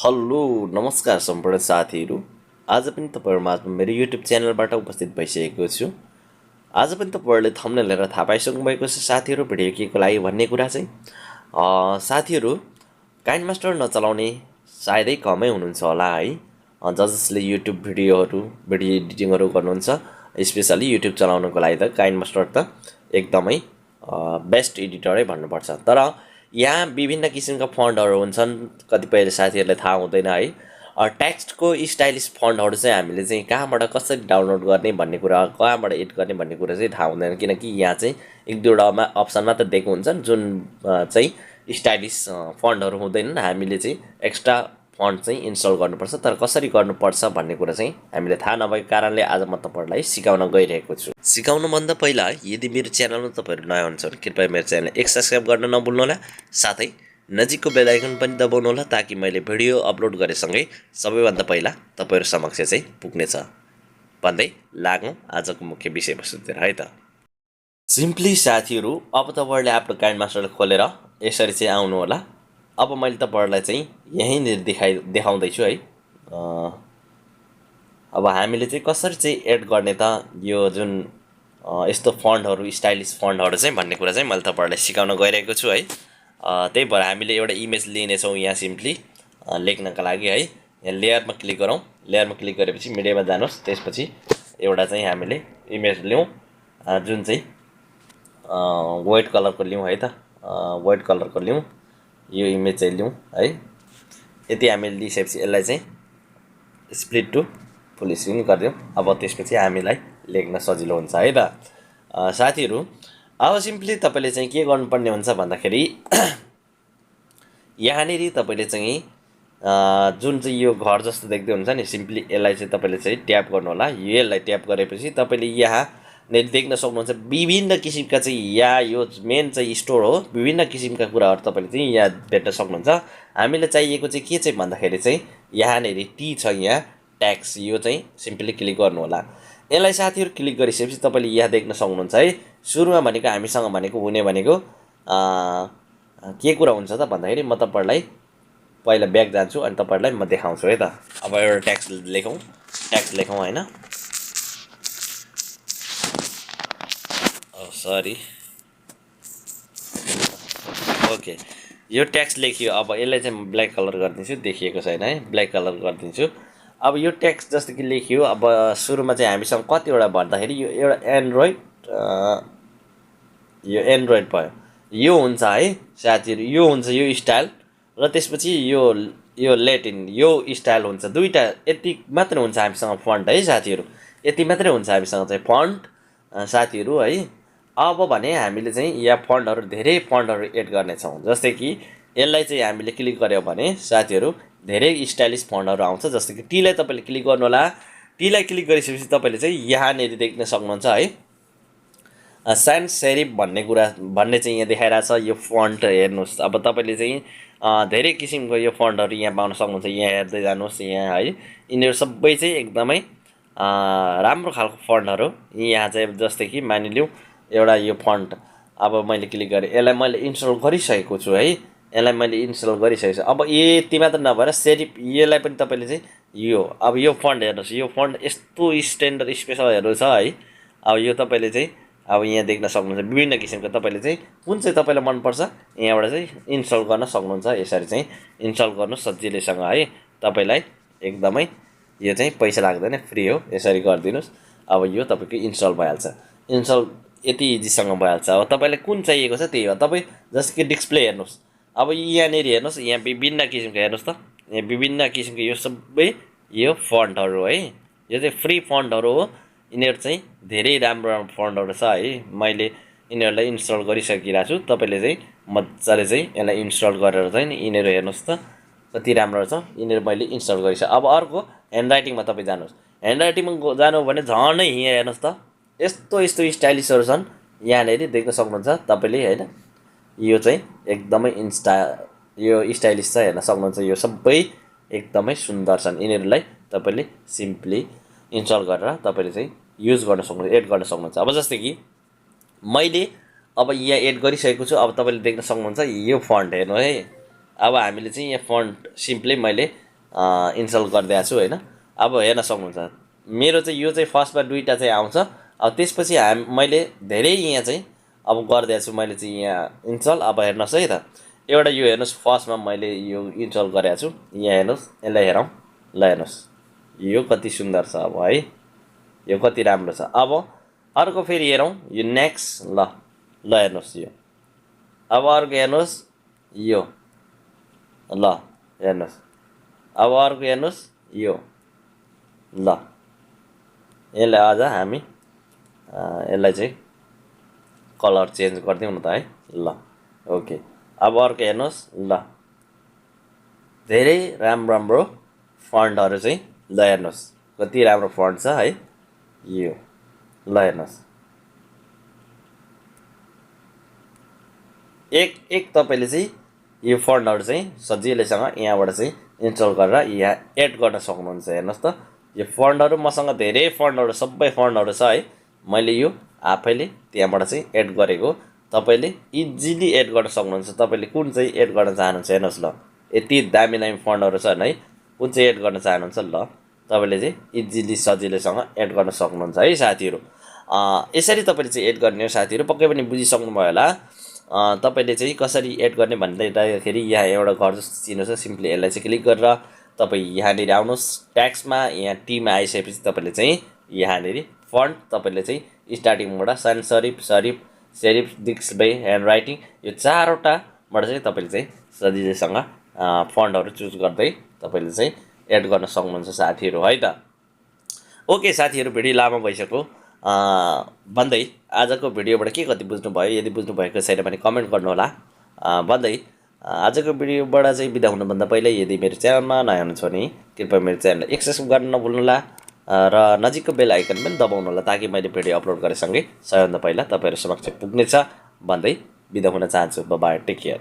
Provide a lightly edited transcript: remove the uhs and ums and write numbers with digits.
Hello नमस्कार सम्पूर्ण साथीहरू। आज पनि तपाईँहरूमाझमा मेरो युट्युब च्यानलबाट उपस्थित भइसकेको छु। आज पनि तपाईँहरूले थम्बनेल हेरेर थाहा पाइसक्नु भएको छ साथीहरू भिडियो केको लागि भन्ने कुरा चाहिँ। साथीहरू काइनमास्टर नचलाउने सायदै कमै हुनुहुन्छ होला है। जसले युट्युब भिडियो एडिटिङहरू गर्नुहुन्छ, स्पेसली युट्युब चलाउनको लागि त काइनमास्टर त एकदमै बेस्ट एडिटरै भन्नुपर्छ। तर यहाँ विभिन्न किसिमका फन्टहरू हुन्छन्, कतिपय साथीहरूलाई थाहा हुँदैन है। टेक्स्टको स्टाइलिस फन्टहरू चाहिँ हामीले चाहिँ कहाँबाट कसरी डाउनलोड गर्ने भन्ने कुरा, कहाँबाट एड गर्ने भन्ने कुरा चाहिँ थाहा हुँदैन, किनकि यहाँ चाहिँ एक दुईवटा अप्सन मात्र दिएको हुन्छन् जुन चाहिँ स्टाइलिस फन्टहरू हुँदैनन्। हामीले चाहिँ एक्स्ट्रा फन्ट चाहिँ इन्स्टल गर्नुपर्छ, तर कसरी गर्नुपर्छ भन्ने कुरा चाहिँ हामीले थाहा नभएको कारणले आज म तपाईँहरूलाई सिकाउन गइरहेको छु। सिकाउनुभन्दा पहिला यदि मेरो च्यानलमा तपाईँहरू नयाँ हुनुहुन्छ भने कृपया मेरो च्यानल सब्सक्राइब गर्न नभुल्नुहोला, साथै नजिकको बेल आइकन पनि दबाउनुहोला ताकि मैले भिडियो अपलोड गरेसँगै सबैभन्दा पहिला तपाईँहरू समक्ष चाहिँ पुग्नेछ। भन्दै लागौँ आजको मुख्य विषयवस्तुतिर है त। सिम्पली साथीहरू, अब तपाईँहरूले आफ्नो काइनमास्टर खोलेर यसरी चाहिँ आउनु होला। अब मैले तपाईँहरूलाई चाहिँ यहीँनिर देखाउँदैछु है। अब हामीले चाहिँ कसरी चाहिँ एड गर्ने त यो जुन यस्तो फन्टहरू, स्टाइलिस फन्टहरू चाहिँ भन्ने कुरा चाहिँ मैले तपाईँहरूलाई सिकाउन गइरहेको छु है। त्यही भएर हामीले एउटा इमेज लिनेछौँ यहाँ सिम्पली लेख्नका लागि है। यहाँ लेयरमा क्लिक गरौँ। लेयरमा क्लिक गरेपछि मिडियामा जानुहोस्, त्यसपछि एउटा चाहिँ हामीले इमेज लिउँ जुन चाहिँ व्हाइट कलरको लिउँ है त। व्हाइट कलरको लिउँ, यो इमेज चाहिँ लिउँ है। यति हामीले लिइसकेपछि यसलाई चाहिँ स्प्लिट टु फुल स्क्रिन गरिदिउँ। अब त्यसपछि हामीलाई लेख्न सजिलो हुन्छ है त साथीहरू। अब सिम्पली तपाईँले चाहिँ के गर्नुपर्ने हुन्छ भन्दाखेरि यहाँनिर तपाईँले चाहिँ जुन चाहिँ यो घर जस्तो देख्दै हुन्छ नि, सिम्पली यसलाई चाहिँ तपाईँले चाहिँ ट्याप गर्नु होला। यसलाई ट्याप गरेपछि तपाईँले यहाँनिर देख्न सक्नुहुन्छ विभिन्न किसिमका चाहिँ, यहाँ यो मेन चाहिँ स्टोर हो, विभिन्न किसिमका कुराहरू तपाईँले चाहिँ यहाँ भेट्न सक्नुहुन्छ। हामीले चाहिएको चाहिँ के चाहिँ भन्दाखेरि चाहिँ यहाँनिर टी छ, यहाँ ट्याक्स, यो चाहिँ सिम्पली क्लिक गर्नु होला। यसलाई साथीहरू क्लिक गरिसकेपछि तपाईँले यहाँ देख्न सक्नुहुन्छ है। सुरुमा भनेको हामीसँग भनेको हुने भनेको के कुरा हुन्छ त भन्दाखेरि म तपाईँहरूलाई पहिला ब्याक जान्छु अनि तपाईँहरूलाई म देखाउँछु है त। अब एउटा ट्याक्स लेखौँ होइन। सरी, ओके, यो ट्याक्स लेखियो। अब यसलाई चाहिँ म ब्ल्याक कलर गरिदिन्छु, देखिएको छैन है, ब्ल्याक कलर गरिदिन्छु। अब यो टेक्स्ट जस्तो कि लेखियो। अब सुरुमा चाहिँ हामीसँग कतिवटा भन्दाखेरि यो एउटा एन्ड्रोइड भयो, यो हुन्छ है साथीहरू, यो हुन्छ यो स्टाइल, र त्यसपछि यो ल्याटिन, यो स्टाइल हुन्छ। दुईवटा यति मात्रै हुन्छ हामीसँग फन्ट है साथीहरू, यति मात्रै हुन्छ हामीसँग चाहिँ फन्ट साथीहरू है। अब भने हामीले चाहिँ यहाँ फन्टहरू, धेरै फन्टहरू एड गर्नेछौँ। जस्तै कि यसलाई चाहिँ हामीले क्लिक गऱ्यौँ भने साथीहरू धेरै स्टाइलिस फन्टहरू आउँछ। जस्तै कि टीलाई तपाईँले क्लिक गर्नु होला। टीलाई क्लिक गरिसकेपछि तपाईँले चाहिँ यहाँनिर देख्न सक्नुहुन्छ है, साइन सेरिफ भन्ने चाहिँ यहाँ देखाइरहेछ। यो फन्ट हेर्नुहोस्। अब तपाईँले चाहिँ धेरै किसिमको यो फन्टहरू यहाँ पाउन सक्नुहुन्छ। यहाँ हेर्दै जानुहोस् यहाँ है, यिनीहरू सबै चाहिँ एकदमै राम्रो खालको फन्टहरू यहाँ चाहिँ। जस्तै कि मानिलिउँ एउटा यो फन्ट, अब मैले क्लिक गरेँ, यसलाई मैले इन्स्टल गरिसकेको छु है। यसलाई मैले इन्स्टल गरिसकेको छु। अब यति मात्र नभएर सेरिफ यसलाई पनि तपाईँले चाहिँ अब यो फन्ट हेर्नुहोस्, यो फन्ट यस्तो स्ट्यान्डर्ड स्पेसलहरू छ है। अब यो तपाईँले चाहिँ अब यहाँ देख्न सक्नुहुन्छ विभिन्न किसिमको। तपाईँले चाहिँ कुन चाहिँ तपाईँलाई मनपर्छ यहाँबाट चाहिँ इन्स्टल गर्न सक्नुहुन्छ। यसरी चाहिँ इन्स्टल गर्नु सजिलैसँग है। तपाईँलाई एकदमै यो चाहिँ पैसा लाग्दैन, फ्री हो। यसरी गरिदिनुहोस्। अब यो तपाईँको इन्स्टल भइहाल्छ। इन्स्टल यति इजीसँग भइहाल्छ। अब तपाईँलाई कुन चाहिएको छ त्यही हो। तपाईँ जस्तो कि डिस्प्ले हेर्नुहोस्। अब यहाँनिर हेर्नुहोस्, यहाँ विभिन्न किसिमको हेर्नुहोस् त, यहाँ विभिन्न किसिमको यो सबै यो फन्टहरू है। यो चाहिँ फ्री फन्टहरू हो। यिनीहरू चाहिँ धेरै राम्रो राम्रो फन्टहरू छ है। मैले यिनीहरूलाई इन्स्टल गरिसकिरहेको छु। तपाईँले चाहिँ मजाले चाहिँ यसलाई इन्स्टल गरेर चाहिँ यिनीहरू हेर्नुहोस् त कति राम्रो छ। यिनीहरू मैले इन्स्टल गरिसकेँ। अब अर्को ह्यान्ड राइटिङमा तपाईँ जानुहोस्। ह्यान्ड राइटिङमा जानु भने झनै यहाँ हेर्नुहोस् त, यस्तो यस्तो स्टाइलिसहरू छन्। यहाँनिर देख्न सक्नुहुन्छ तपाईँले होइन। यो चाहिँ एकदमै यो स्टाइलिस छ, हेर्न सक्नुहुन्छ। यो सबै एकदमै सुन्दर छन्। यिनीहरूलाई तपाईँले सिम्पली इन्स्टल गरेर तपाईँले चाहिँ युज गर्न सक्नुहुन्छ, एड गर्न सक्नुहुन्छ। अब जस्तै कि मैले अब यहाँ एड गरिसकेको छु। अब तपाईँले देख्न सक्नुहुन्छ यो फन्ट हेर्नु है। अब हामीले चाहिँ यहाँ फन्ट सिम्पली मैले इन्स्टल गरिदिएको छु होइन। अब हेर्न सक्नुहुन्छ मेरो चाहिँ यो चाहिँ फर्स्टमा दुईवटा चाहिँ आउँछ। अब त्यसपछि मैले धेरै यहाँ चाहिँ अब गरिदिएको छु मैले चाहिँ यहाँ इन्स्टल। अब हेर्नुहोस् है त एउटा यो हेर्नुहोस् फर्स्टमा मैले यो इन्स्टल गरेको छु। यहाँ हेर्नुहोस् यसलाई हेरौँ ल हेर्नुहोस् यो कति सुन्दर छ अब है, यो कति राम्रो छ। अब अर्को फेरि हेरौँ यो नेक्स्ट ल हेर्नुहोस् यो। अब अर्को हेर्नुहोस् यो ल हेर्नुहोस्। अब अर्को हेर्नुहोस् यो ल। यसलाई अझ हामी यसलाई चाहिँ कलर चेन्ज गरिदिउँ न त है ल ओके। अब अर्को हेर्नुहोस् ल धेरै राम्रो फन्टहरू चाहिँ ल हेर्नुहोस् कति राम्रो फन्ट छ है यो ल हेर्नुहोस्। एक तपाईँले चाहिँ यो फन्टहरू चाहिँ सजिलैसँग यहाँबाट चाहिँ इन्स्टल गरेर यहाँ एड गर्न सक्नुहुन्छ। हेर्नुहोस् त यो फन्टहरू मसँग धेरै फन्टहरू सबै फन्टहरू छ है, मैले यो आफैले त्यहाँबाट चाहिँ एड गरेको। तपाईँले इजिली एड गर्न सक्नुहुन्छ। तपाईँले कुन चाहिँ एड गर्न चाहनुहुन्छ हेर्नुहोस् ल यति दामी फन्टहरू छन् है, कुन चाहिँ एड गर्न चाहनुहुन्छ ल तपाईँले चाहिँ इजिली सजिलैसँग एड गर्न सक्नुहुन्छ है साथीहरू। यसरी तपाईँले चाहिँ एड गर्ने हो साथीहरू, पक्कै पनि बुझिसक्नुभयो होला। तपाईँले चाहिँ कसरी एड गर्ने भन्दाखेरि यहाँ एउटा घर जस्तो चिनो छ, सिम्पली यसलाई चाहिँ क्लिक गरेर तपाईँ यहाँनिर आउनुहोस् ट्याक्समा। यहाँ टीमा आइसकेपछि तपाईँले चाहिँ यहाँनिर फन्ट तपाईँले चाहिँ स्टार्टिङबाट sans serif serif display hand writing यो चारवटाबाट चाहिँ तपाईँले चाहिँ सजिलैसँग फन्टहरू चुज गर्दै तपाईँले चाहिँ एड गर्न सक्नुहुन्छ साथीहरू है त। ओके साथीहरू भिडियो लामो भइसक्यो भन्दै आजको भिडियोबाट के कति बुझ्नुभयो, यदि बुझ्नुभएको छैन भने कमेन्ट गर्नुहोला भन्दै आजको भिडियोबाट चाहिँ बिदा हुनुभन्दा पहिला यदि मेरो च्यानलमा नयाँ हुनुहुन्छ भने कृपया मेरो च्यानललाई सब्स्क्राइब गर्न नभुल्नुहोला र नजिकको बेल आइकन पनि दबाउनुहोला ताकि मैले भिडियो अपलोड गरेसँगै सबैभन्दा पहिला तपाईँहरू समक्ष पुग्नेछ भन्दै बिदा हुन चाहन्छु। Bye take care.